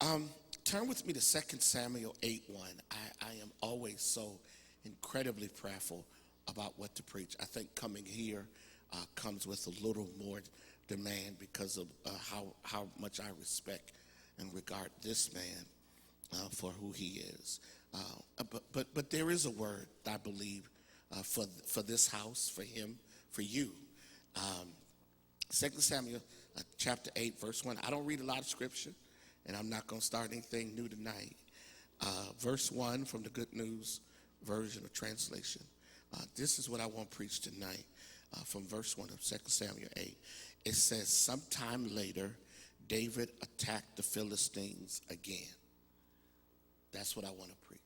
Turn with me to 2 Samuel 8:1. I am always so incredibly prayerful about what to preach. I think coming here comes with a little more demand because of how much I respect and regard this man for who he is. But there is a word, I believe, for this house, for him, for you. 2 Samuel chapter 8, verse 1. I don't read a lot of scripture, and I'm not going to start anything new tonight. Verse 1 from the Good News version of translation. This is what I want to preach tonight from verse 1 of 2 Samuel 8. It says, sometime later, David attacked the Philistines again. That's what I want to preach.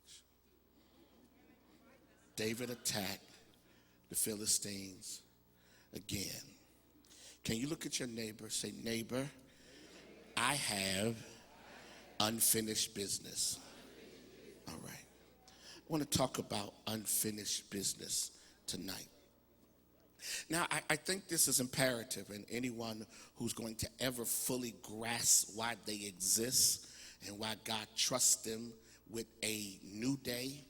David attacked the Philistines again. Can you look at your neighbor? Say, neighbor, I have unfinished business. All right. I want to talk about unfinished business tonight. Now, I think this is imperative, and anyone who's going to ever fully grasp why they exist and why God trusts them with a new day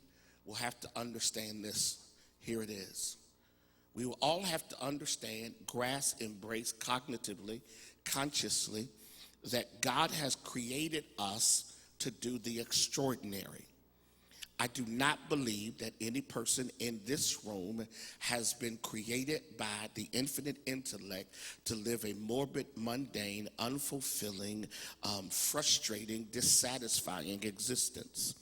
will have to understand this. Here it is. We will all have to understand, grasp, embrace cognitively, consciously, that God has created us to do the extraordinary. I do not believe that any person in this room has been created by the infinite intellect to live a morbid, mundane, unfulfilling, frustrating, dissatisfying existence.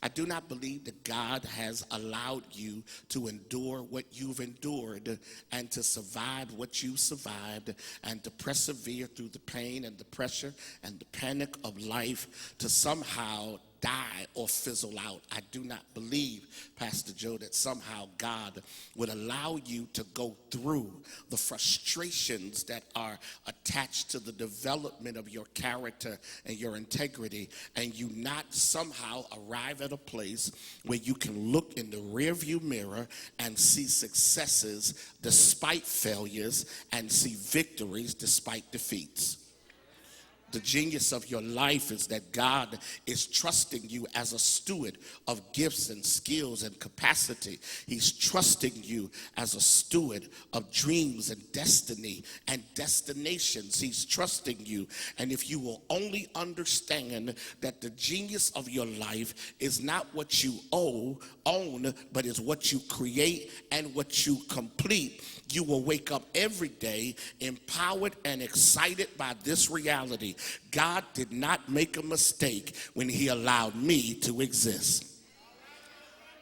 I do not believe that God has allowed you to endure what you've endured and to survive what you've survived and to persevere through the pain and the pressure and the panic of life to somehow die or fizzle out. I do not believe, Pastor Joe, that somehow God would allow you to go through the frustrations that are attached to the development of your character and your integrity, and you not somehow arrive at a place where you can look in the rearview mirror and see successes despite failures and see victories despite defeats. The genius of your life is that God is trusting you as a steward of gifts and skills and capacity. He's trusting you as a steward of dreams and destiny and destinations. He's trusting you. And if you will only understand that the genius of your life is not what you own, but is what you create and what you complete, you will wake up every day empowered and excited by this reality. God did not make a mistake when he allowed me to exist.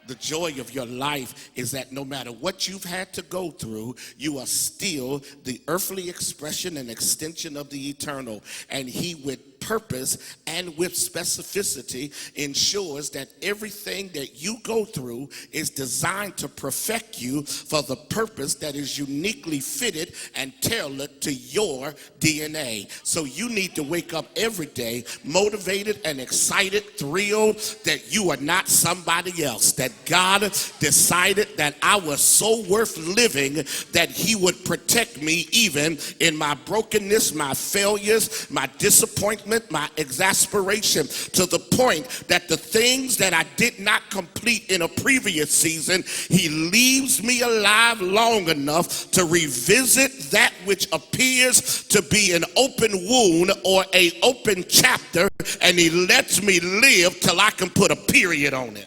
The joy of your life is that no matter what you've had to go through, you are still the earthly expression and extension of the eternal. And he with purpose and with specificity ensures that everything that you go through is designed to perfect you for the purpose that is uniquely fitted and tailored to your DNA. So you need to wake up every day motivated and excited, thrilled that you are not somebody else, that God decided that I was so worth living that he would protect me even in my brokenness, my failures, my disappointment, my exasperation, to the point that the things that I did not complete in a previous season, he leaves me alive long enough to revisit that which appears to be an open wound or an open chapter, and he lets me live till I can put a period on it.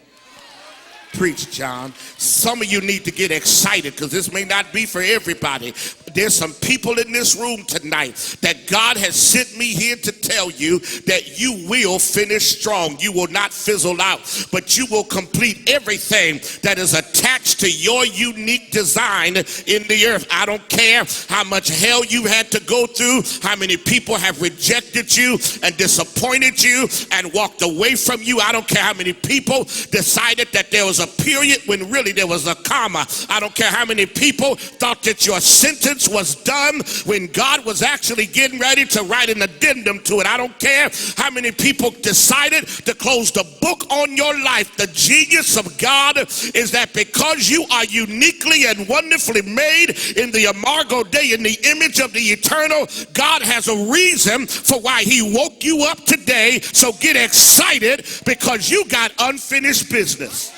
Preach, John. Some of you need to get excited because this may not be for everybody. There's some people in this room tonight that God has sent me here to tell you that you will finish strong. You will not fizzle out, but you will complete everything that is attached to your unique design in the earth. I don't care how much hell you had to go through, how many people have rejected you and disappointed you and walked away from you. I don't care how many people decided that there was a period when really there was a comma. I don't care how many people thought that your sentence garments was done when God was actually getting ready to write an addendum to it. I don't care how many people decided to close the book on your life. The genius of God is that because you are uniquely and wonderfully made in the imago Dei, in the image of the eternal, God has a reason for why he woke you up today. So get excited because you got unfinished business.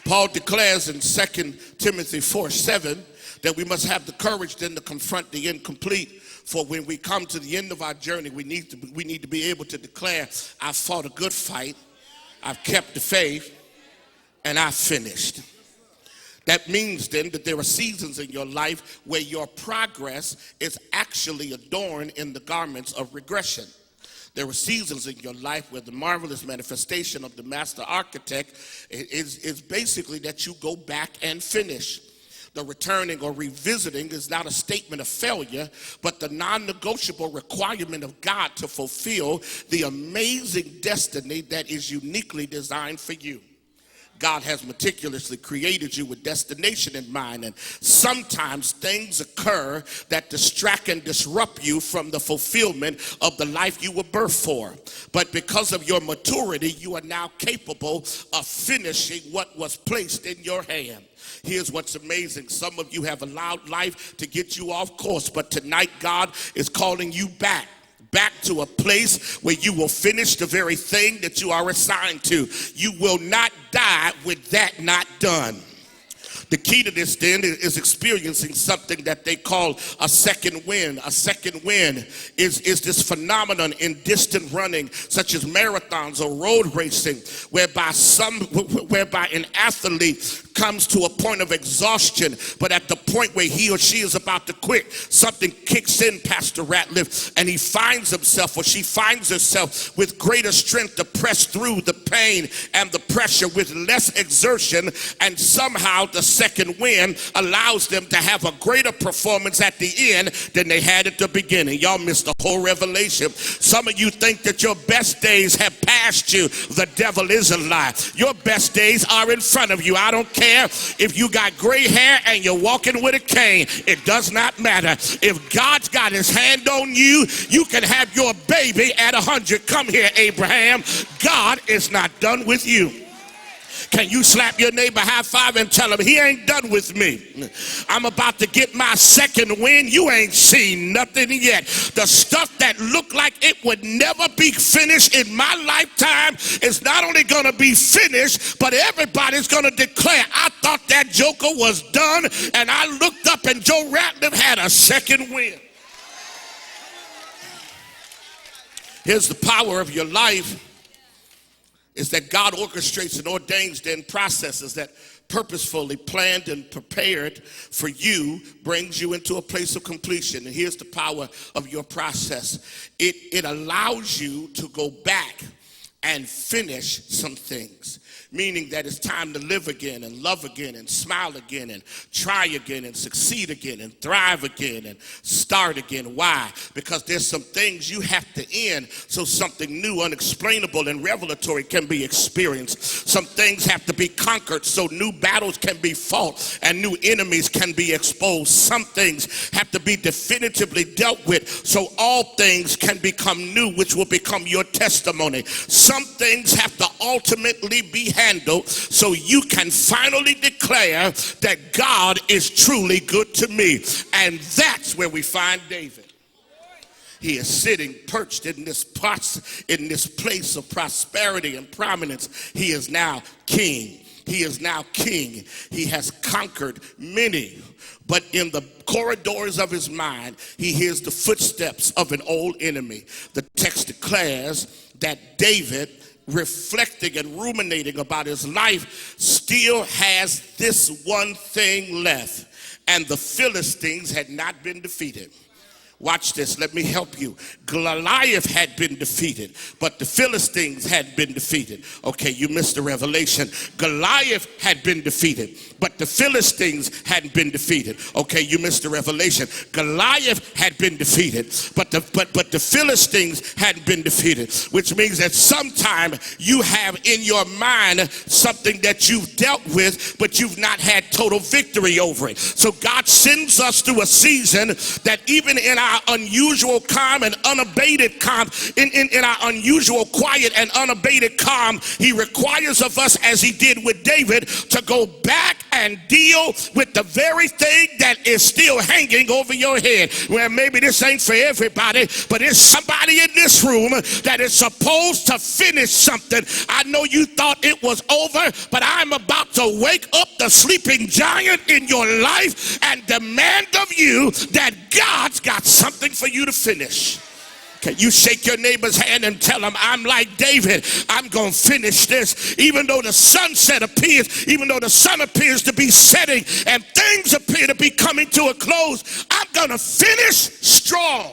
Paul declares in 2 Timothy 4:7 that we must have the courage then to confront the incomplete. For when we come to the end of our journey, we need to be able to declare, I've fought a good fight, I've kept the faith, and I've finished. That means then that there are seasons in your life where your progress is actually adorned in the garments of regression. There are seasons in your life where the marvelous manifestation of the master architect is basically that you go back and finish. The returning or revisiting is not a statement of failure, but the non-negotiable requirement of God to fulfill the amazing destiny that is uniquely designed for you. God has meticulously created you with destination in mind, and sometimes things occur that distract and disrupt you from the fulfillment of the life you were birthed for. But because of your maturity, you are now capable of finishing what was placed in your hand. Here's what's amazing. Some of you have allowed life to get you off course, but tonight God is calling you back to a place where you will finish the very thing that you are assigned to. You will not die with that not done. The key to this then is experiencing something that they call a second wind. A second wind is this phenomenon in distant running, such as marathons or road racing, whereby an athlete comes to a point of exhaustion, but at the point where he or she is about to quit, something kicks in, Pastor Ratliff, and he finds himself or she finds herself with greater strength to press through the pain and the pressure with less exertion, and somehow the second wind allows them to have a greater performance at the end than they had at the beginning. Y'all missed the whole revelation. Some of you think that your best days have passed you. The devil is a lie. Your best days are in front of you. I don't care if you got gray hair and you're walking with a cane. It does not matter. If God's got his hand on you, you can have your baby at 100. Come here, Abraham. God is not done with you. Can you slap your neighbor high five and tell him he ain't done with me? I'm about to get my second win. You ain't seen nothing yet. The stuff that looked like it would never be finished in my lifetime is not only going to be finished, but everybody's going to declare, I thought that joker was done, and I looked up and Joe Ratliff had a second win. Here's the power of your life. Is that God orchestrates and ordains then processes that purposefully planned and prepared for you brings you into a place of completion. And here's the power of your process. It allows you to go back and finish some things. Meaning that it's time to live again and love again and smile again and try again and succeed again and thrive again and start again. Why? Because there's some things you have to end so something new, unexplainable, and revelatory can be experienced. Some things have to be conquered so new battles can be fought and new enemies can be exposed. Some things have to be definitively dealt with so all things can become new, which will become your testimony. Some things have to ultimately be handled so you can finally declare that God is truly good to me. And that's where we find David. He is sitting perched in this place of prosperity and prominence. He is now king. He is now king. He has conquered many. But in the corridors of his mind, he hears the footsteps of an old enemy. The text declares that David, reflecting and ruminating about his life, still has this one thing left. And the Philistines had not been defeated. Watch this. Let me help you. Goliath had been defeated, but the Philistines had been defeated. Okay, you missed the revelation. Goliath had been defeated, but the Philistines hadn't been defeated. Okay, you missed the revelation. Goliath had been defeated, but the Philistines hadn't been defeated, which means that sometime you have in your mind something that you've dealt with, but you've not had total victory over it. So God sends us through a season that even in our unusual calm and unabated calm, in our unusual quiet and unabated calm, he requires of us, as he did with David, to go back and deal with the very thing that is still hanging over your head. Well, maybe this ain't for everybody, but there's somebody in this room that is supposed to finish something. I know you thought it was over, but I'm about to wake up the sleeping giant in your life and demand of you that God's got something for you to finish. Okay, you shake your neighbor's hand and tell him, I'm like David. I'm going to finish this. Even though the sunset appears, even though the sun appears to be setting and things appear to be coming to a close, I'm going to finish strong.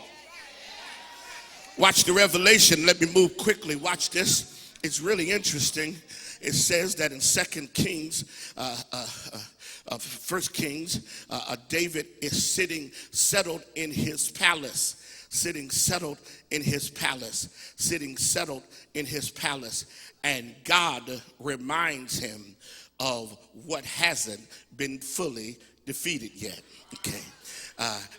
Watch the revelation. Let me move quickly. Watch this. It's really interesting. It says that in 2 Kings, 1 Kings, David is sitting settled in his palace. Sitting settled in his palace, sitting settled in his palace. And God reminds him of what hasn't been fully defeated yet. Okay.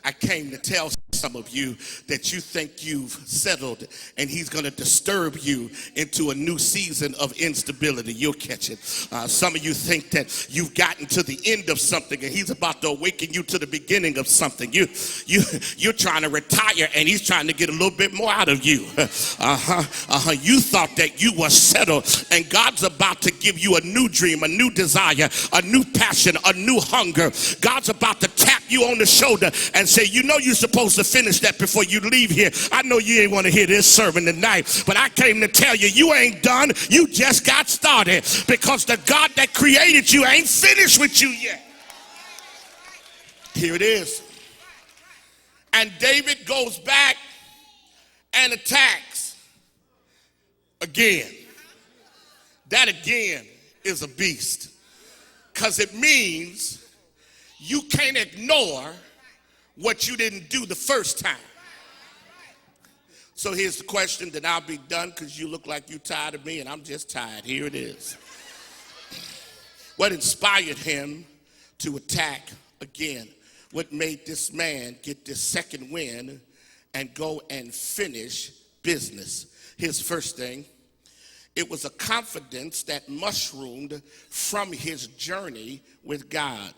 I came to tell some of you that you think you've settled, and he's going to disturb you into a new season of instability. You'll catch it. Some of you think that you've gotten to the end of something, and he's about to awaken you to the beginning of something. You're trying to retire, and he's trying to get a little bit more out of you. You thought that you were settled, and God's about to give you a new dream, a new desire, a new passion, a new hunger. God's about to tap you on the shoulder and say, you know you're supposed to finish that before you leave here. I know you ain't want to hear this sermon tonight, but I came to tell you, you ain't done. You just got started, because the God that created you ain't finished with you yet. Here it is. And David goes back and attacks again. That again is a beast, because it means you can't ignore what you didn't do the first time. So here's the question, then I'll be done, because you look like you're tired of me and I'm just tired. Here it is. What inspired him to attack again? What made this man get this second win and go and finish business? His first thing, it was a confidence that mushroomed from his journey with God.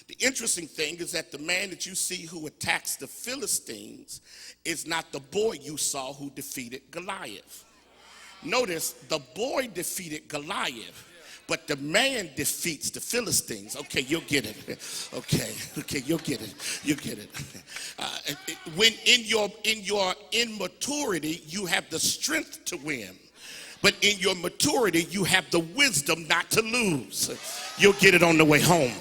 The interesting thing is that the man that you see who attacks the Philistines is not the boy you saw who defeated Goliath. Notice, the boy defeated Goliath, but the man defeats the Philistines. Okay, you'll get it. Okay, you'll get it. You get it. When in your immaturity, you have the strength to win. But in your maturity, you have the wisdom not to lose. You'll get it on the way home.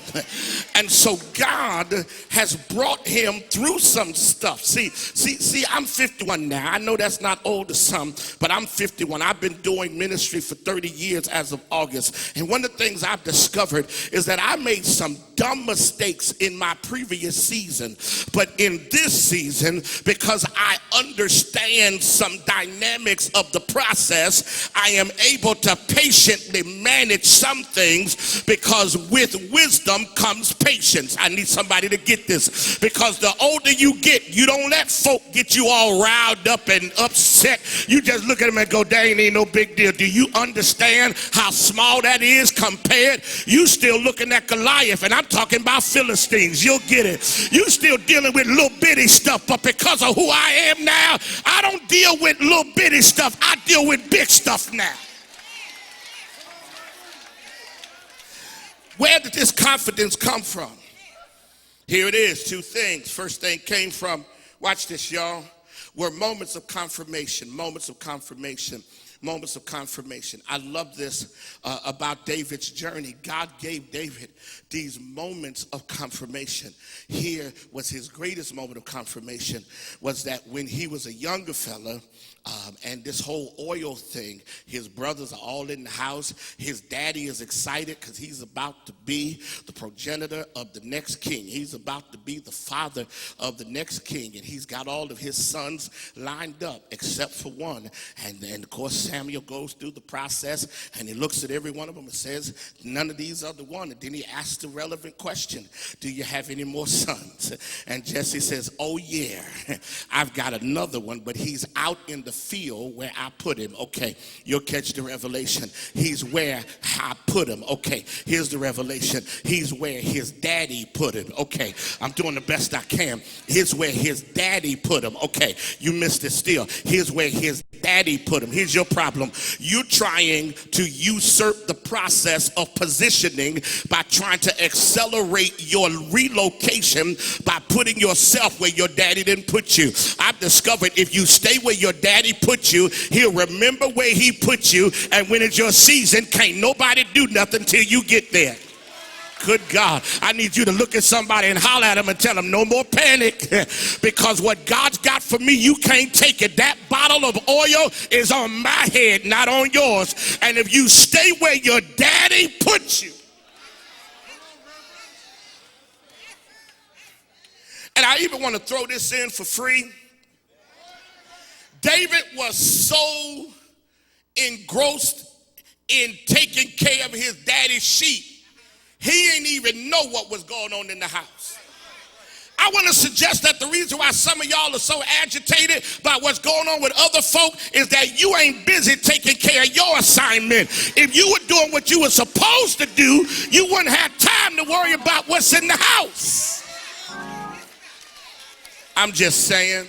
And so God has brought him through some stuff. See, I'm 51 now. I know that's not old to some, but I'm 51. I've been doing ministry for 30 years as of August. And one of the things I've discovered is that I made some dumb mistakes in my previous season. But in this season, because I understand some dynamics of the process, I am able to patiently manage some things, because with wisdom comes patience. I need somebody to get this, because the older you get, you don't let folk get you all riled up and upset. You just look at them and go, dang, ain't no big deal. Do you understand how small that is compared? You still looking at Goliath, and I'm talking about Philistines. You'll get it. You still dealing with little bitty stuff, but because of who I am now, I don't deal with little bitty stuff. I deal with big stuff now. Where did this confidence come from? Here it is, two things. First thing came from, watch this, y'all, were moments of confirmation, moments of confirmation. Moments of confirmation. I love this about David's journey. God gave David these moments of confirmation. Here was his greatest moment of confirmation, was that when he was a younger fella, and this whole oil thing, his brothers are all in the house. His daddy is excited because he's about to be the progenitor of the next king. He's about to be the father of the next king. And he's got all of his sons lined up except for one. And then, of course, Samuel goes through the process and he looks at every one of them and says, none of these are the one. And then he asks the relevant question, do you have any more sons? And Jesse says, oh, yeah, I've got another one, but he's out in the field where I put him. Okay, you'll catch the revelation. He's where I put him. Okay, here's the revelation. He's where his daddy put him. Okay, I'm doing the best I can. Here's where his daddy put him. Okay, you missed it still. Here's where his daddy put him. Here's your problem. You're trying to usurp the process of positioning by trying to accelerate your relocation by putting yourself where your daddy didn't put you. I've discovered if you stay where your daddy put you, he'll remember where he put you, and when it's your season, can't nobody do nothing till you get there. Good God, I need you to look at somebody and holler at them and tell them no more panic, because what God's got for me, you can't take it. That bottle of oil is on my head, not on yours. And if you stay where your daddy put you, and I even want to throw this in for free. David was so engrossed in taking care of his daddy's sheep, he ain't even know what was going on in the house. I want to suggest that the reason why some of y'all are so agitated by what's going on with other folk is that you ain't busy taking care of your assignment. If you were doing what you were supposed to do, you wouldn't have time to worry about what's in the house. I'm just saying.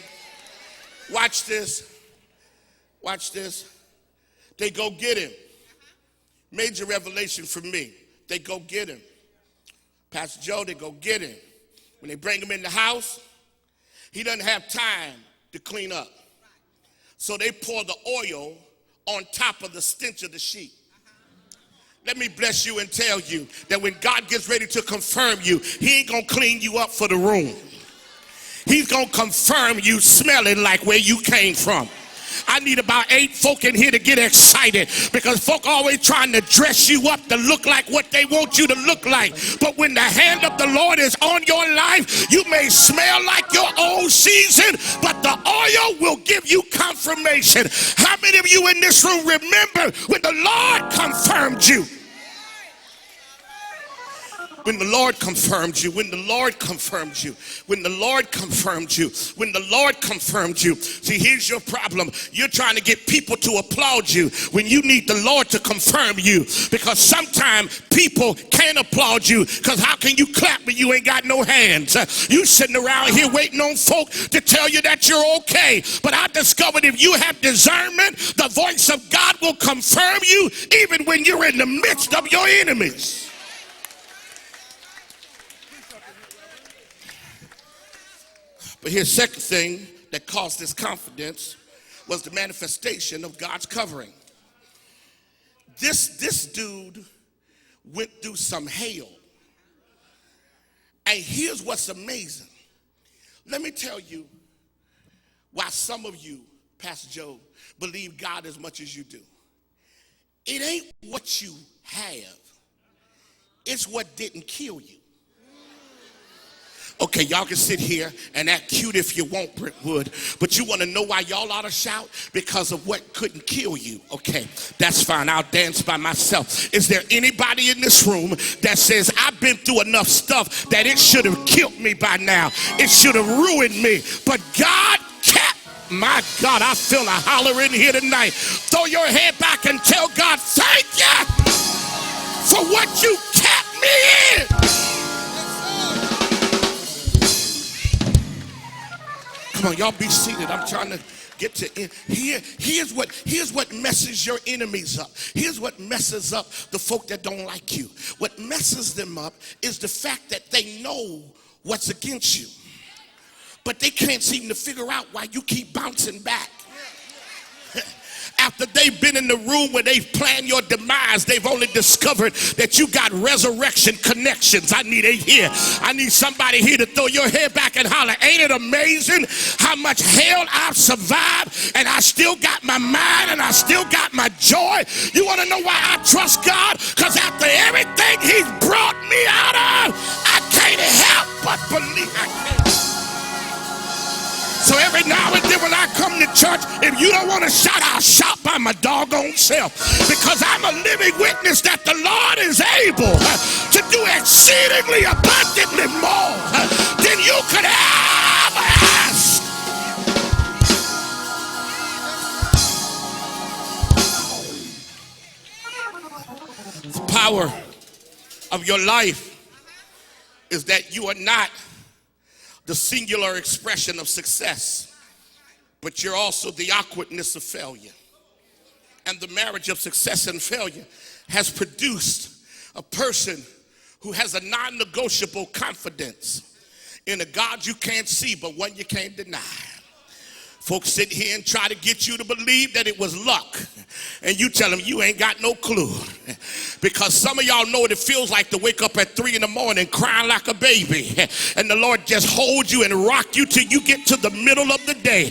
Watch this. Watch this. They go get him. Major revelation for me. They go get him. Pastor Joe, they go get him. When they bring him in the house, he doesn't have time to clean up. So they pour the oil on top of the stench of the sheep. Let me bless you and tell you that when God gets ready to confirm you, he ain't going to clean you up for the room. He's going to confirm you smelling like where you came from. I need about 8 folk in here to get excited, because folk always trying to dress you up to look like what they want you to look like. But when the hand of the Lord is on your life, you may smell like your old season, but the oil will give you confirmation. How many of you in this room remember when the Lord confirmed you? When the Lord confirmed you, when the Lord confirmed you, when the Lord confirmed you, when the Lord confirmed you. See, here's your problem. You're trying to get people to applaud you when you need the Lord to confirm you. Because sometimes people can't applaud you, because how can you clap when you ain't got no hands? You sitting around here waiting on folk to tell you that you're okay. But I discovered if you have discernment, the voice of God will confirm you even when you're in the midst of your enemies. But here's the second thing that caused this confidence was the manifestation of God's covering. This dude went through some hail. And here's what's amazing. Let me tell you why some of you, Pastor Joe, believe God as much as you do. It ain't what you have. It's what didn't kill you. Okay, y'all can sit here and act cute if you want, Brentwood, but you want to know why y'all ought to shout? Because of what couldn't kill you. Okay, that's fine. I'll dance by myself. Is there anybody in this room that says, I've been through enough stuff that it should have killed me by now? It should have ruined me, but God kept. My God, I feel a holler in here tonight. Throw your head back and tell God, thank you for what you kept me in. Come on, y'all be seated. I'm trying to get to end. Here's what messes your enemies up. Here's what messes up the folk that don't like you. What messes them up is the fact that they know what's against you, but they can't seem to figure out why you keep bouncing back. after they've been in the room where they've planned your demise, they've only discovered that you got resurrection connections. I need I need somebody here to throw your head back and holler, ain't it amazing how much hell I've survived, and I still got my mind and I still got my joy? You want to know why I trust God? Because after everything he's brought me out of, I can't help but believe. So every now and then when I come to church, if you don't want to shout, I'll shout by my doggone self, because I'm a living witness that the Lord is able to do exceedingly abundantly more than you could ever ask. The power of your life is that you are not the singular expression of success, but you're also the awkwardness of failure. And the marriage of success and failure has produced a person who has a non-negotiable confidence in a God you can't see, but one you can't deny. Folks sit here and try to get you to believe that it was luck, and you tell them you ain't got no clue. Because some of y'all know what it feels like to wake up at 3 in the morning crying like a baby, and the Lord just holds you and rock you till you get to the middle of the day.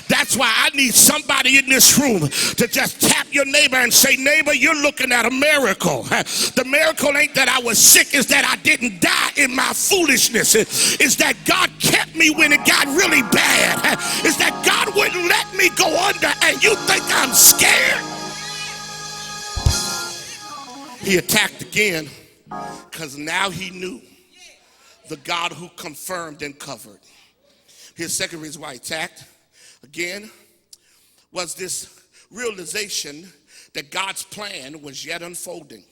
That's why I need somebody in this room to just tap your neighbor and say, neighbor, you're looking at a miracle. The miracle ain't that I was sick, it's that I didn't die in my foolishness. It's that God kept me when it got really bad. It's that God wouldn't let me go under, and you think I'm scared? He attacked again because now he knew the God who confirmed and covered. His second reason why he attacked again was this realization that God's plan was yet unfolding.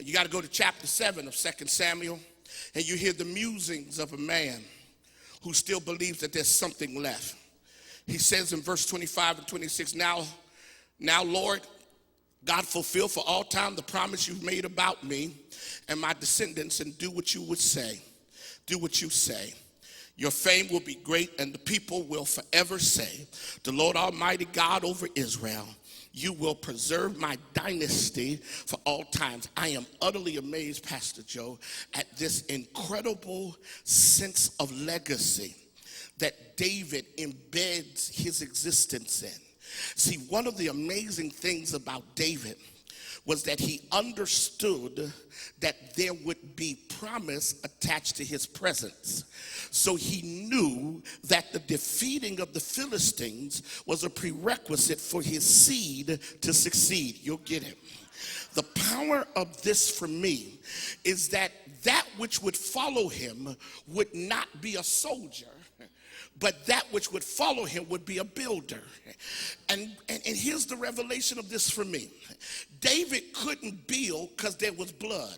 You got to go to chapter 7 of 2 Samuel, and you hear the musings of a man who still believes that there's something left. He says in verse 25 and 26, now, Lord, God, fulfill for all time the promise you've made about me and my descendants, and do what you would say. Do what you say. Your fame will be great, and the people will forever say, the Lord Almighty God over Israel, you will preserve my dynasty for all times. I am utterly amazed, Pastor Joe, at this incredible sense of legacy that David embeds his existence in. See, one of the amazing things about David was that he understood that there would be promise attached to his presence. So he knew that the defeating of the Philistines was a prerequisite for his seed to succeed. You'll get it. The power of this for me is that which would follow him would not be a soldier, but that which would follow him would be a builder. And here's the revelation of this for me. David couldn't build because there was blood.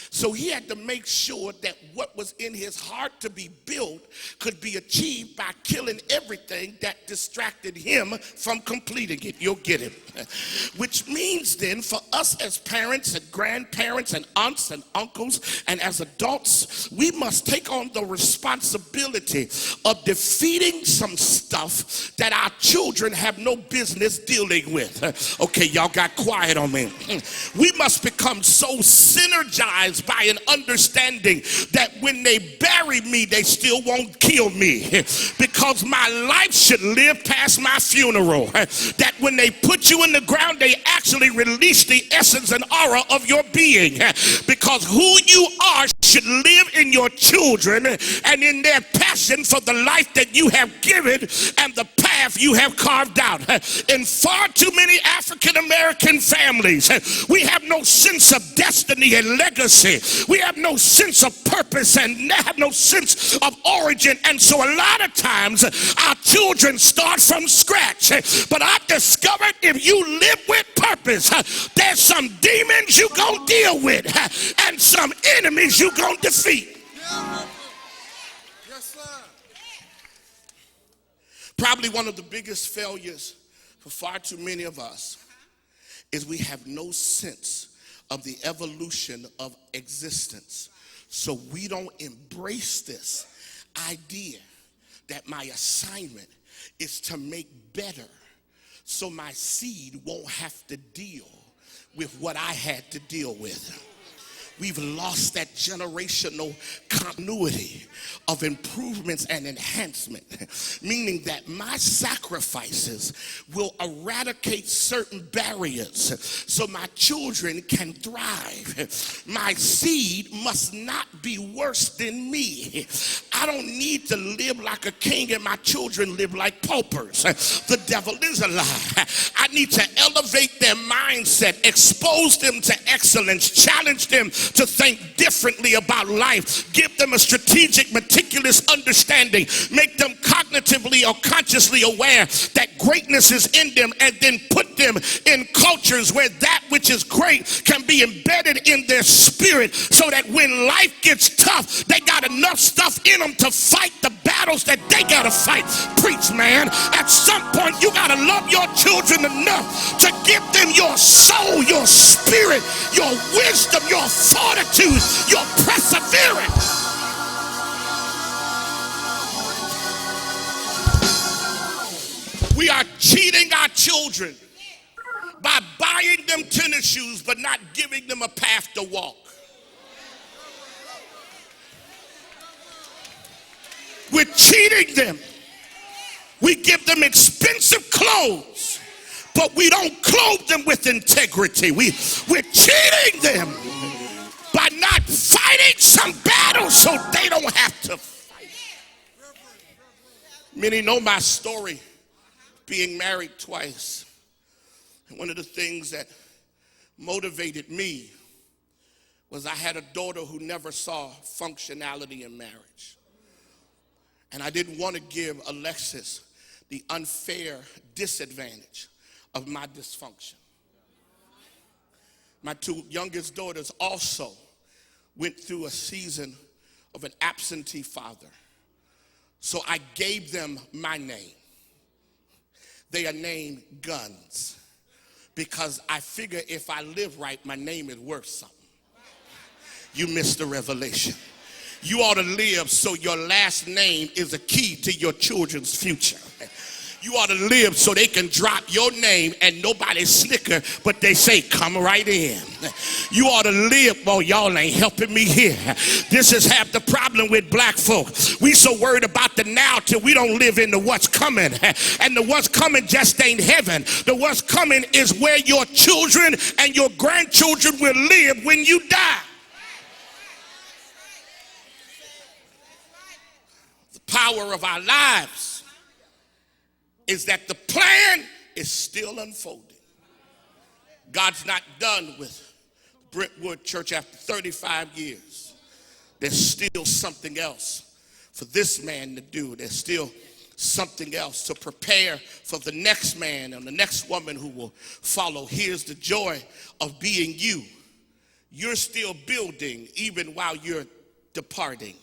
So he had to make sure that what was in his heart to be built could be achieved by killing everything that distracted him from completing it. You'll get it. Which means then for us as parents and grandparents and aunts and uncles and as adults, we must take on the responsibility of defeating some stuff that our children have no business dealing with. Okay, y'all got quiet on me. We must become so synergized by an understanding that when they bury me, they still won't kill me, because my life should live past my funeral. That when they put you in the ground, they actually release the essence and aura of your being, because who you are should live in your children and in their passion for the life that you have given and the path you have carved out. In far too many African American families, we have no sense of destiny and legacy. We have no sense of purpose and have no sense of origin. And so a lot of times our children start from scratch. But I've discovered if you live with purpose, there's some demons you're going to deal with and some enemies you're going to defeat. Yes, sir. Probably one of the biggest failures for far too many of us is we have no sense of the evolution of existence. So we don't embrace this idea that my assignment is to make better so my seed won't have to deal with what I had to deal with. We've lost that generational continuity of improvements and enhancement, meaning that my sacrifices will eradicate certain barriers so my children can thrive. My seed must not be worse than me. I don't need to live like a king and my children live like paupers. The devil is a lie. I need to elevate their mindset, expose them to excellence, challenge them to think differently about life, give them a strategic, meticulous understanding, make them cognitively or consciously aware that greatness is in them, and then put them in cultures where that which is great can be embedded in their spirit, so that when life gets tough, they got enough stuff in them to fight the battles that they gotta fight. Preach, man. At some point, you gotta love your children enough to give them your soul, your spirit, your wisdom, your fortitude, your perseverance. We are cheating our children by buying them tennis shoes but not giving them a path to walk. We're cheating them. We give them expensive clothes, but we don't clothe them with integrity. We're cheating them by not fighting some battles so they don't have to fight. Many know my story, being married twice. And one of the things that motivated me was I had a daughter who never saw functionality in marriage. And I didn't want to give Alexis the unfair disadvantage of my dysfunction. My two youngest daughters also went through a season of an absentee father. So I gave them my name. They are named Guns, because I figure if I live right, my name is worth something. You missed the revelation. You ought to live so your last name is a key to your children's future. You ought to live so they can drop your name and nobody snicker, but they say, come right in. You ought to live, well, y'all ain't helping me here. This is half the problem with black folk. We so worried about the now till we don't live in the what's coming. And the what's coming just ain't heaven. The what's coming is where your children and your grandchildren will live when you die. The power of our lives is that the plan is still unfolding. God's not done with Brentwood Church after 35 years. There's still something else for this man to do. There's still something else to prepare for the next man and the next woman who will follow. Here's the joy of being you. You're still building even while you're departing.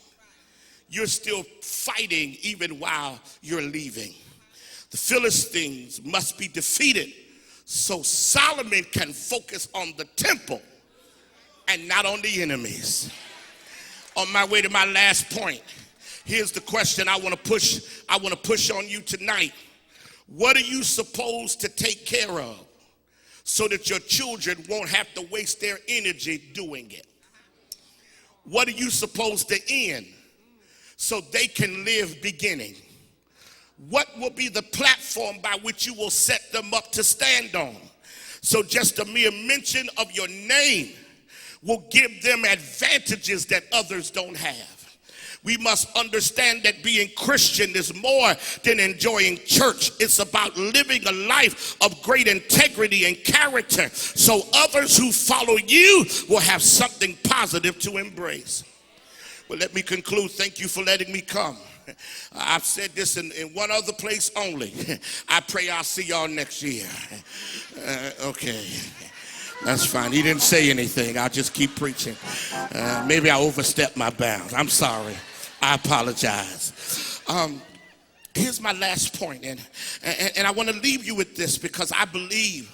You're still fighting even while you're leaving. The Philistines must be defeated so Solomon can focus on the temple and not on the enemies. On my way to my last point, here's the question I want to push on you tonight. What are you supposed to take care of so that your children won't have to waste their energy doing it? What are you supposed to end so they can live beginning? What will be the platform by which you will set them up to stand on? So just a mere mention of your name will give them advantages that others don't have. We must understand that being Christian is more than enjoying church. It's about living a life of great integrity and character, so others who follow you will have something positive to embrace. Well, let me conclude. Thank you for letting me come. I've said this in one other place only. I pray I'll see y'all next year. Okay, that's fine. He didn't say anything. I'll just keep preaching. Maybe I overstepped my bounds. I'm sorry. I apologize. Here's my last point, and I want to leave you with this because I believe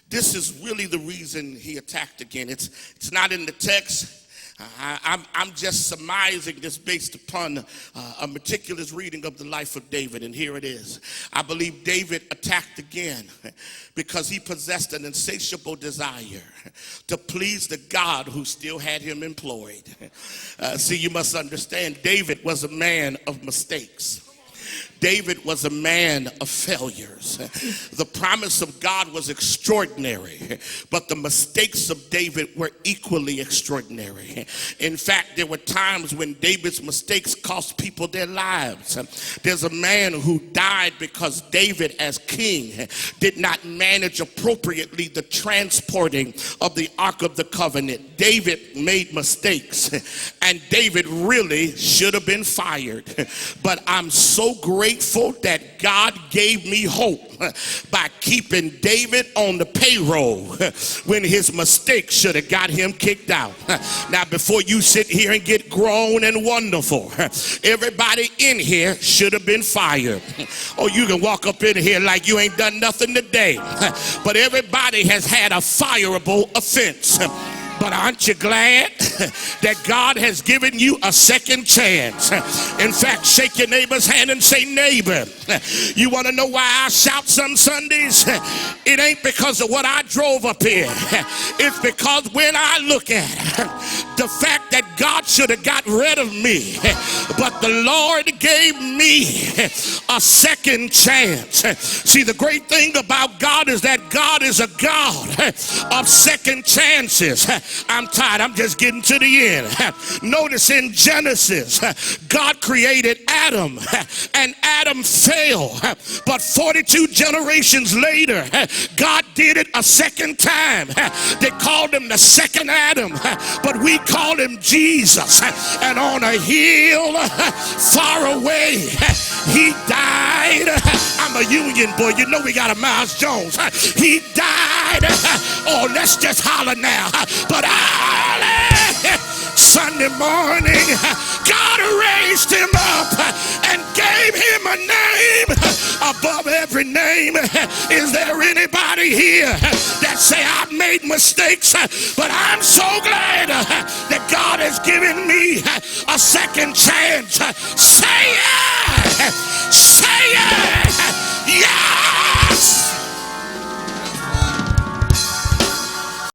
this is really the reason he attacked again. It's not in the text. I'm just surmising this based upon a meticulous reading of the life of David, and here it is. I believe David attacked again because he possessed an insatiable desire to please the God who still had him employed. See, you must understand, David was a man of mistakes. David was a man of failures. The promise of God was extraordinary, but the mistakes of David were equally extraordinary. In fact, there were times when David's mistakes cost people their lives. There's a man who died because David, as king, did not manage appropriately the transporting of the Ark of the Covenant. David made mistakes, and David really should have been fired. But I'm so grateful that God gave me hope by keeping David on the payroll when his mistake should have got him kicked out. Now, before you sit here and get grown and wonderful, everybody in here should have been fired. Or you can walk up in here like you ain't done nothing today. But everybody has had a fireable offense. But aren't you glad that God has given you a second chance? In fact, shake your neighbor's hand and say, neighbor, you want to know why I shout some Sundays? It ain't because of what I drove up here. It's because when I look at the fact that God should have got rid of me, but the Lord gave me a second chance. See, the great thing about God is that God is a God of second chances. I'm tired. I'm just getting to the end. Notice in Genesis, God created Adam, and Adam fell. But 42 generations later, God did it a second time. They called him the second Adam, but we call him Jesus. And on a hill far away, he died. I'm a Union boy. You know we got a Miles Jones. He died. Oh, let's just holler now. But Sunday morning, God raised him up and gave him a name above every name. Is there anybody here that say I've made mistakes, but I'm so glad that God has given me a second chance? Say it! Say it! Yes!